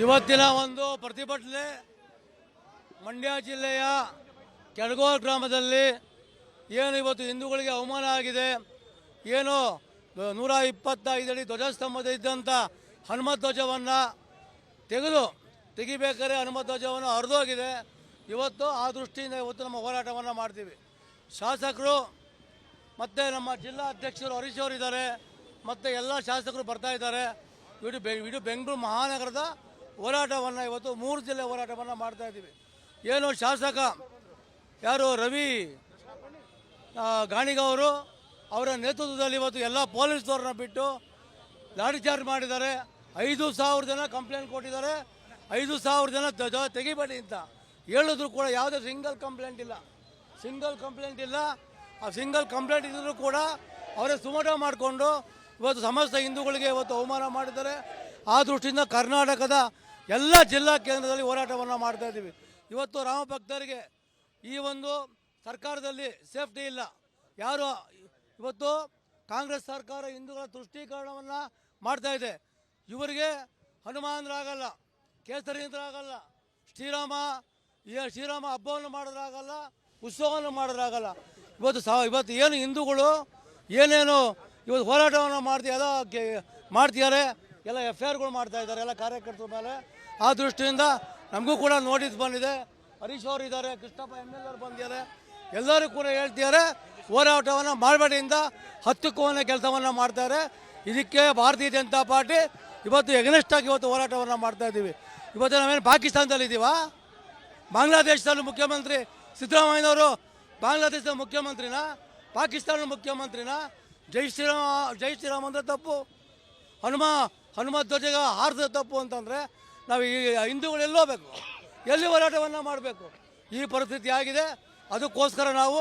ಇವತ್ತಿನ ಒಂದು ಪ್ರತಿಭಟನೆ ಮಂಡ್ಯ ಜಿಲ್ಲೆಯ ಕೆಳಗೋಲ್ ಗ್ರಾಮದಲ್ಲಿ ಏನು ಇವತ್ತು ಹಿಂದೂಗಳಿಗೆ ಅವಮಾನ ಆಗಿದೆ. ಏನು 125 ಅಡಿ ಧ್ವಜಸ್ತಂಭದ ಇದ್ದಂಥ ಹನುಮತ್ ಧ್ವಜವನ್ನು ತೆಗಿಬೇಕಾದ್ರೆ ಹನುಮತ್ ಧ್ವಜವನ್ನು ಹರಿದೋಗಿದೆ. ಇವತ್ತು ಆ ದೃಷ್ಟಿಯಿಂದ ಇವತ್ತು ನಮ್ಮ ಹೋರಾಟವನ್ನು ಮಾಡ್ತೀವಿ. ಶಾಸಕರು ಮತ್ತು ನಮ್ಮ ಜಿಲ್ಲಾ ಅಧ್ಯಕ್ಷರು ಹರೀಶ್ ಅವರು ಇದ್ದಾರೆ, ಮತ್ತು ಎಲ್ಲ ಶಾಸಕರು ಬರ್ತಾ ಇದ್ದಾರೆ. ಇಡೀ ಬೆಂಗಳೂರು ಮಹಾನಗರದ ಹೋರಾಟವನ್ನು ಇವತ್ತು 3 ಜಿಲ್ಲೆ ಹೋರಾಟವನ್ನು ಮಾಡ್ತಾ ಇದ್ದೀವಿ. ಏನು ಶಾಸಕ ಯಾರು ರವಿ ಗಾಣಿಗವರು ಅವರ ನೇತೃತ್ವದಲ್ಲಿ ಇವತ್ತು ಎಲ್ಲ ಪೊಲೀಸ್ನವ್ರನ್ನ ಬಿಟ್ಟು ಲಾಠಿ ಚಾರ್ಜ್ ಮಾಡಿದ್ದಾರೆ. 5,000 ಜನ ಕಂಪ್ಲೇಂಟ್ ಕೊಟ್ಟಿದ್ದಾರೆ. 5,000 ಜನ ತೆಗಿಬೇಡಿ ಅಂತ ಹೇಳಿದ್ರು ಕೂಡ ಯಾವುದೇ ಸಿಂಗಲ್ ಕಂಪ್ಲೇಂಟ್ ಇಲ್ಲ. ಆ ಸಿಂಗಲ್ ಕಂಪ್ಲೇಂಟ್ ಇದ್ದರೂ ಕೂಡ ಅವರೇ ಸುಮೋಟೋ ಮಾಡಿಕೊಂಡು ಇವತ್ತು ಸಮಸ್ತ ಹಿಂದೂಗಳಿಗೆ ಇವತ್ತು ಅವಮಾನ ಮಾಡಿದ್ದಾರೆ. ಆ ದೃಷ್ಟಿಯಿಂದ ಕರ್ನಾಟಕದ ಎಲ್ಲ ಜಿಲ್ಲಾ ಕೇಂದ್ರದಲ್ಲಿ ಹೋರಾಟವನ್ನು ಮಾಡ್ತಾ ಇದ್ದೀವಿ. ಇವತ್ತು ರಾಮ ಭಕ್ತರಿಗೆ ಈ ಒಂದು ಸರ್ಕಾರದಲ್ಲಿ ಸೇಫ್ಟಿ ಇಲ್ಲ. ಯಾರು ಇವತ್ತು ಕಾಂಗ್ರೆಸ್ ಸರ್ಕಾರ ಹಿಂದೂಗಳ ತುಷ್ಟೀಕರಣವನ್ನು ಮಾಡ್ತಾ ಇದೆ. ಇವರಿಗೆ ಹನುಮಾನರಾಗಲ್ಲ, ಕೇಸರಿಯಂತರಾಗಲ್ಲ, ಶ್ರೀರಾಮ ಹಬ್ಬವನ್ನು ಮಾಡೋದ್ರಾಗಲ್ಲ, ಉತ್ಸವವನ್ನು ಮಾಡೋದ್ರಾಗಲ್ಲ. ಇವತ್ತು ಏನು ಹಿಂದೂಗಳು ಏನೇನು ಇವತ್ತು ಹೋರಾಟವನ್ನು ಮಾಡ್ತಿದ್ದಾರೆ, ಎಲ್ಲ FIRಗಳು ಮಾಡ್ತಾ ಇದ್ದಾರೆ ಎಲ್ಲ ಕಾರ್ಯಕರ್ತರ ಮೇಲೆ. ಆ ದೃಷ್ಟಿಯಿಂದ ನಮಗೂ ಕೂಡ ನೋಟಿಸ್ ಬಂದಿದೆ. ಹರೀಶ್ ಅವರು ಇದ್ದಾರೆ, ಕೃಷ್ಣಪ್ಪ MLA ಬಂದಿದ್ದಾರೆ, ಎಲ್ಲರೂ ಕೂಡ ಹೇಳ್ತಿದ್ದಾರೆ ಹೋರಾಟವನ್ನು ಮಾಡಬೇಡಿಯಿಂದ 10ಕ್ಕೂ ಕೆಲಸವನ್ನು ಮಾಡ್ತಾರೆ. ಇದಕ್ಕೆ ಭಾರತೀಯ ಜನತಾ ಪಾರ್ಟಿ ಇವತ್ತು ಎಗನೆಸ್ಟ್ ಆಗಿ ಇವತ್ತು ಹೋರಾಟವನ್ನು ಮಾಡ್ತಾ ಇದ್ದೀವಿ. ಇವತ್ತು ನಾವೇನು ಪಾಕಿಸ್ತಾನದಲ್ಲಿ ಇದ್ದೀವಾ? ಬಾಂಗ್ಲಾದೇಶದಲ್ಲಿ ಮುಖ್ಯಮಂತ್ರಿ ಸಿದ್ದರಾಮಯ್ಯನವರು ಬಾಂಗ್ಲಾದೇಶದ ಮುಖ್ಯಮಂತ್ರಿನ, ಪಾಕಿಸ್ತಾನದ ಮುಖ್ಯಮಂತ್ರಿನ? ಜೈ ಶ್ರೀರಾಮ್ ಅಂದರೆ ತಪ್ಪು, ಹನುಮತ್ ಧ್ವಜಗ ಹಾರಿದ ತಪ್ಪು ಅಂತಂದರೆ ನಾವು ಈ ಹಿಂದೂಗಳು ಎಲ್ಲೋಬೇಕು, ಎಲ್ಲಿ ಹೋರಾಟವನ್ನು ಮಾಡಬೇಕು? ಈ ಪರಿಸ್ಥಿತಿ ಆಗಿದೆ. ಅದಕ್ಕೋಸ್ಕರ ನಾವು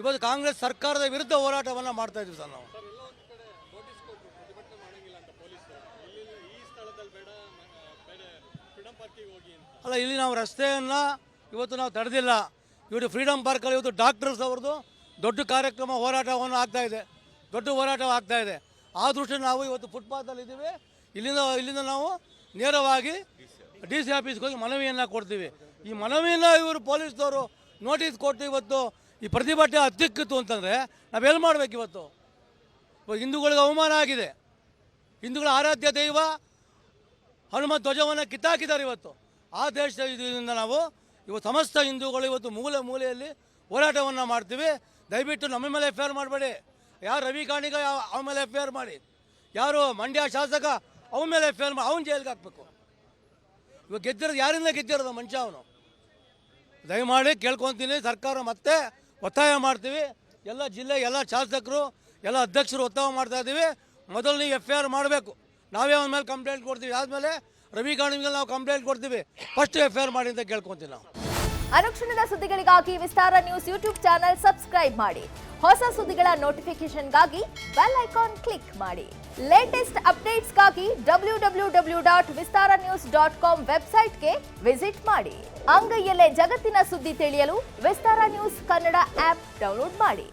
ಇವತ್ತು ಕಾಂಗ್ರೆಸ್ ಸರ್ಕಾರದ ವಿರುದ್ಧ ಹೋರಾಟವನ್ನು ಮಾಡ್ತಾ ಇದ್ದೀವಿ ಸರ್. ನಾವು ಅಲ್ಲ, ಇಲ್ಲಿ ನಾವು ರಸ್ತೆಯನ್ನು ಇವತ್ತು ನಾವು ತಡೆದಿಲ್ಲ. ಇವತ್ತು ಫ್ರೀಡಮ್ ಪಾರ್ಕಲ್ಲಿ ಇವತ್ತು ಡಾಕ್ಟರ್ಸ್ ಅವ್ರದ್ದು ದೊಡ್ಡ ಕಾರ್ಯಕ್ರಮ ಹೋರಾಟವನ್ನು ದೊಡ್ಡ ಹೋರಾಟ ಆಗ್ತಾ ಇದೆ. ಆ ದೃಷ್ಟಿ ನಾವು ಇವತ್ತು ಫುಟ್ಪಾತಲ್ಲಿ ಇದ್ದೀವಿ. ಇಲ್ಲಿಂದ ನಾವು ನೇರವಾಗಿ DC ಆಫೀಸ್ಗೆ ಹೋಗಿ ಮನವಿಯನ್ನು ಕೊಡ್ತೀವಿ. ಈ ಮನವಿಯನ್ನು ಇವರು ಪೊಲೀಸ್ನವರು ನೋಟಿಸ್ ಕೊಟ್ಟು ಇವತ್ತು ಈ ಪ್ರತಿಭಟನೆ ಹತ್ತಿಕ್ಕಿತ್ತು ಅಂತಂದರೆ ನಾವೆಲ್ಲಿ ಮಾಡಬೇಕು? ಇವತ್ತು ಹಿಂದೂಗಳಿಗೆ ಅವಮಾನ ಆಗಿದೆ. ಹಿಂದೂಗಳ ಆರಾಧ್ಯ ದೈವ ಹನುಮತ್ ಧ್ವಜವನ್ನು ಕಿತ್ತಾಕಿದ್ದಾರೆ. ಇವತ್ತು ಆ ದೇಶದಿಂದ ನಾವು ಇವತ್ತು ಸಮಸ್ತ ಹಿಂದೂಗಳು ಇವತ್ತು ಮೂಲೆಯಲ್ಲಿ ಹೋರಾಟವನ್ನು ಮಾಡ್ತೀವಿ. ದಯವಿಟ್ಟು ನಮ್ಮ ಮೇಲೆ FIR ಮಾಡಬೇಡಿ. ಯಾರು ರವಿ ಗಾಣಿಗ ಅವನ ಮೇಲೆ FIR ಮಾಡಿ, ಯಾರು ಮಂಡ್ಯ ಶಾಸಕ ಅವನ ಮೇಲೆ FIR ಮಾಡಿ, ಅವನ ಜೈಲಿಗೆ ಹಾಕಬೇಕು. ಇವಾಗ ಯಾರಿಂದ ಗೆದ್ದಿರೋದು ಮನುಷ್ಯ ಅವನು? ದಯಮಾಡಿ ಕೇಳ್ಕೊತೀನಿ, ಸರ್ಕಾರ ಮತ್ತೆ ಒತ್ತಾಯ ಮಾಡ್ತೀವಿ. ಎಲ್ಲ ಜಿಲ್ಲೆ ಎಲ್ಲ ಶಾಸಕರು ಎಲ್ಲ ಅಧ್ಯಕ್ಷರು ಒತ್ತಾಯ ಮಾಡ್ತಾ ಇದ್ದೀವಿ. ಮೊದಲು ನೀವು FIR ಮಾಡಬೇಕು. ನಾವೇ ಅವನ ಮೇಲೆ ಕಂಪ್ಲೇಂಟ್ ಕೊಡ್ತೀವಿ. ಆದಮೇಲೆ ರವಿ ಗಾಣಿಗ ಮೇಲೆ ನಾವು ಕಂಪ್ಲೇಂಟ್ ಕೊಡ್ತೀವಿ. ಫಸ್ಟ್ FIR ಮಾಡಿ ಅಂತ ಕೇಳ್ಕೊತೀವಿ ನಾವು. ಅನುಕ್ಷಣದ ಸುದ್ದಿಗಳಿಗಾಗಿ ವಿಸ್ತಾರ ನ್ಯೂಸ್ ಯೂಟ್ಯೂಬ್ ಚಾನೆಲ್ ಸಬ್ಸ್ಕ್ರೈಬ್ ಮಾಡಿ. ಹೊಸ ಸುದ್ದಿಗಳ ನೋಟಿಫಿಕೇಶನ್ಗಾಗಿ ಬೆಲ್ ಐಕಾನ್ ಕ್ಲಿಕ್ ಮಾಡಿ. ಲೇಟೆಸ್ಟ್ ಅಪ್ಡೇಟ್ಸ್ಗಾಗಿ www.vistaranews.com ವೆಬ್ಸೈಟ್ಗೆ ವಿಸಿಟ್ ಮಾಡಿ. ಅಂಗೈಯಲ್ಲೇ ಜಗತ್ತಿನ ಸುದ್ದಿ ತಿಳಿಯಲು ವಿಸ್ತಾರ ನ್ಯೂಸ್ ಕನ್ನಡ ಆಪ್ ಡೌನ್ಲೋಡ್ ಮಾಡಿ.